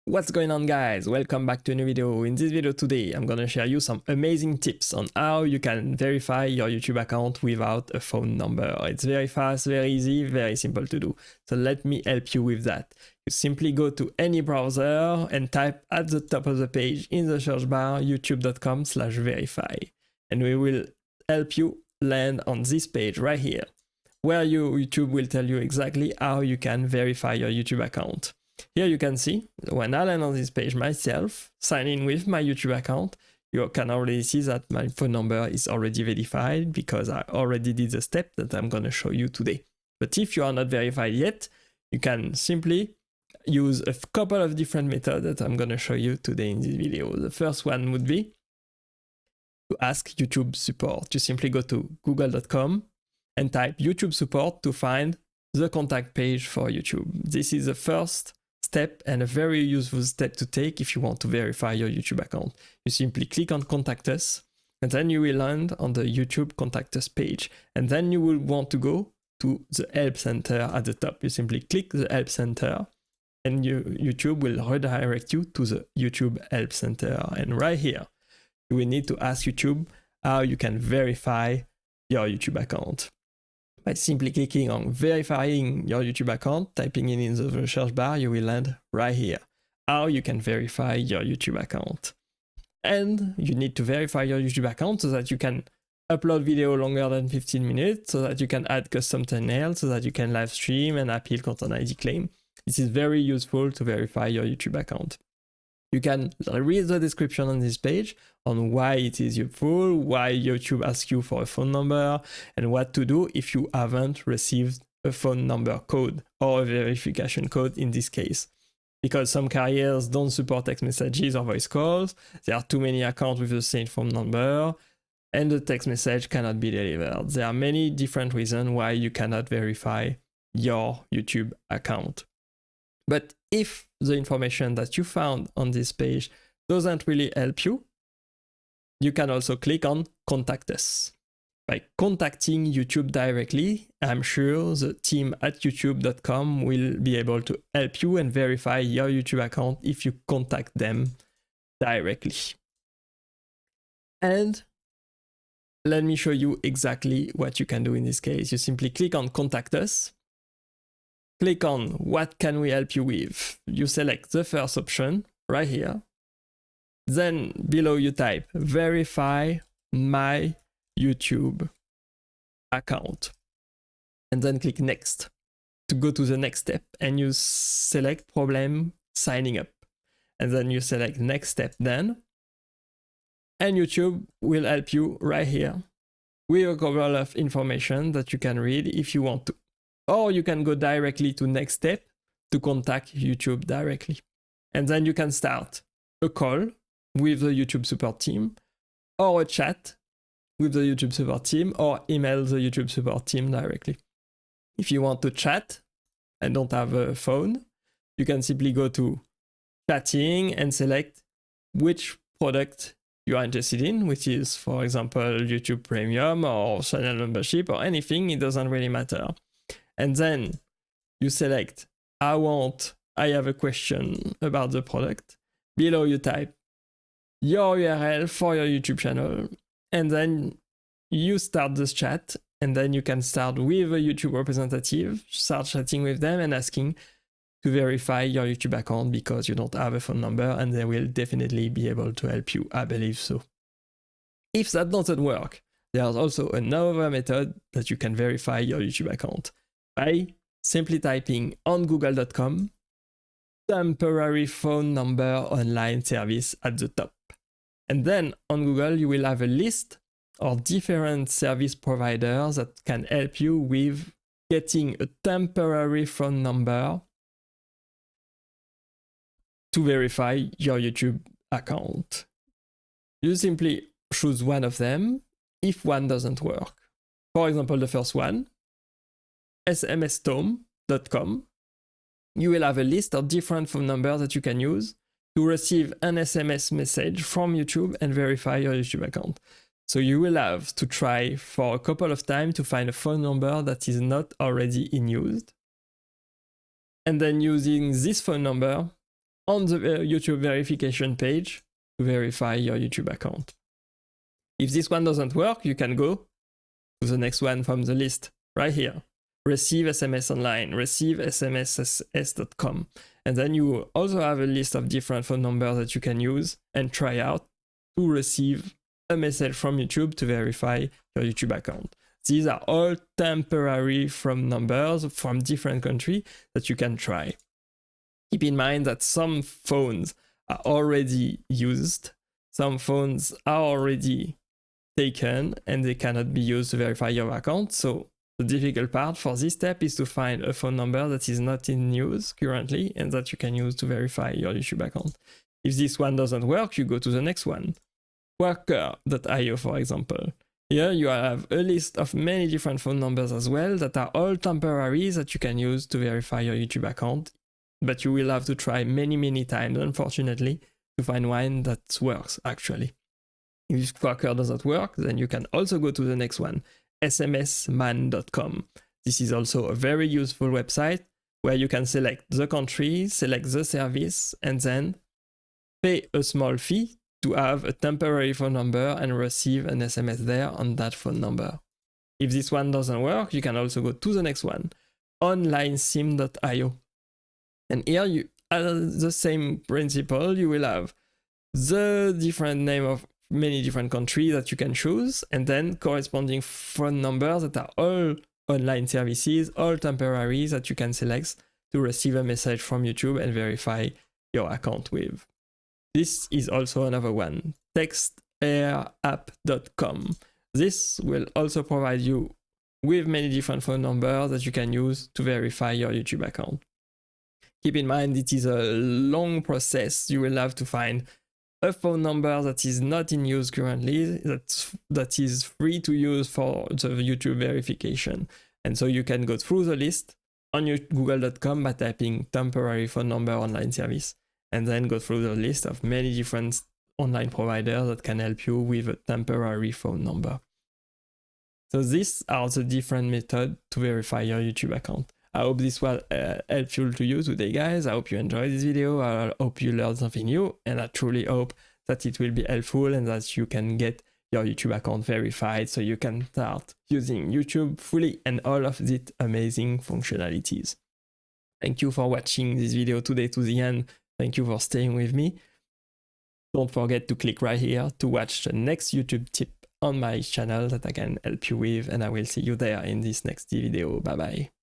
What's going on, guys? Welcome back to a new video. In this video today, I'm gonna share you some amazing tips on how you can verify your YouTube account without a phone number. It's very fast, very easy, very simple to do. So let me help you with that. You simply go to any browser and type at the top of the page in the search bar youtube.com/verify. And we will help you land on this page right here, where YouTube will tell you exactly how you can verify your YouTube account. Here you can see, when I land on this page myself, sign in with my YouTube account, you can already see that my phone number is already verified because I already did the step that I'm going to show you today. But if you are not verified yet, you can simply use a couple of different methods that I'm going to show you today in this video. The first one would be to ask YouTube support. You simply go to google.com and type YouTube support to find the contact page for YouTube. This is the first step and a very useful step to take if you want to verify your YouTube account. You simply click on Contact Us, and then you will land on the YouTube Contact Us page. And then you will want to go to the Help Center at the top. You simply click the Help Center, and YouTube will redirect you to the YouTube Help Center. And right here, you will need to ask YouTube how you can verify your YouTube account. By simply clicking on verifying your YouTube account, typing it in the search bar, you will land right here. How you can verify your YouTube account. And you need to verify your YouTube account so that you can upload video longer than 15 minutes, so that you can add custom thumbnails, so that you can live stream and appeal content ID claim. This is very useful to verify your YouTube account. You can read the description on this page on why it is useful, why YouTube asks you for a phone number, and what to do if you haven't received a phone number code or a verification code in this case. Because some carriers don't support text messages or voice calls, there are too many accounts with the same phone number, and the text message cannot be delivered. There are many different reasons why you cannot verify your YouTube account. But if the information that you found on this page doesn't really help you, you can also click on Contact Us. By contacting YouTube directly, I'm sure the team at youtube.com will be able to help you and verify your YouTube account if you contact them directly. And let me show you exactly what you can do in this case. You simply click on Contact Us. Click on what can we help you with. You select the first option right here. Then below you type verify my YouTube account. And then click next to go to the next step. And you select problem signing up. And then you select next step then. And YouTube will help you right here with a couple of information that you can read if you want to. Or you can go directly to next step to contact YouTube directly. And then you can start a call with the YouTube support team, or a chat with the YouTube support team, or email the YouTube support team directly. If you want to chat and don't have a phone, you can simply go to chatting and select which product you are interested in, which is, for example, YouTube Premium or channel membership or anything. It doesn't really matter. And then you select, I have a question about the product. Below you type your URL for your YouTube channel. And then you start this chat. And then you can start with a YouTube representative, start chatting with them and asking to verify your YouTube account because you don't have a phone number, and they will definitely be able to help you, I believe so. If that doesn't work, there's also another method that you can verify your YouTube account. By simply typing on google.com temporary phone number online service at the top. And then on Google, you will have a list of different service providers that can help you with getting a temporary phone number to verify your YouTube account. You simply choose one of them if one doesn't work. For example, the first one, smstom.com, you will have a list of different phone numbers that you can use to receive an SMS message from YouTube and verify your YouTube account. So you will have to try for a couple of times to find a phone number that is not already in use. And then using this phone number, on the YouTube verification page to verify your YouTube account. If this one doesn't work, you can go to the next one from the list right here. Receive SMS online, receive smss.com. And then you also have a list of different phone numbers that you can use and try out to receive a message from YouTube to verify your YouTube account. These are all temporary phone numbers from different countries that you can try. Keep in mind that some phones are already used, some phones are already taken, and they cannot be used to verify your account. So the difficult part for this step is to find a phone number that is not in use currently and that you can use to verify your YouTube account. If this one doesn't work, you go to the next one. Quaker.io, for example. Here you have a list of many different phone numbers as well that are all temporary that you can use to verify your YouTube account, but you will have to try many times, unfortunately, to find one that works actually. If Quaker doesn't work, then you can also go to the next one, smsman.com. This is also a very useful website where you can select the country, select the service, and then pay a small fee to have a temporary phone number and receive an SMS there on that phone number. If this one doesn't work, you can also go to the next one, onlinesim.io. And here you have the same principle. You will have the different name of many different countries that you can choose, and then corresponding phone numbers that are all online services, all temporary that you can select to receive a message from YouTube and verify your account with. This is also another one, textairapp.com. This will also provide you with many different phone numbers that you can use to verify your YouTube account. Keep in mind, it is a long process. You will have to find a phone number that is not in use currently, that is free to use for the YouTube verification. And so you can go through the list on your google.com by typing temporary phone number online service, and then go through the list of many different online providers that can help you with a temporary phone number. So these are the different methods to verify your YouTube account. I hope this was helpful to you today, guys. I hope you enjoyed this video. I hope you learned something new, and I truly hope that it will be helpful and that you can get your YouTube account verified so you can start using YouTube fully and all of its amazing functionalities. Thank you for watching this video today to the end. Thank you for staying with me. Don't forget to click right here to watch the next YouTube tip on my channel that I can help you with, and I will see you there in this next video. Bye bye.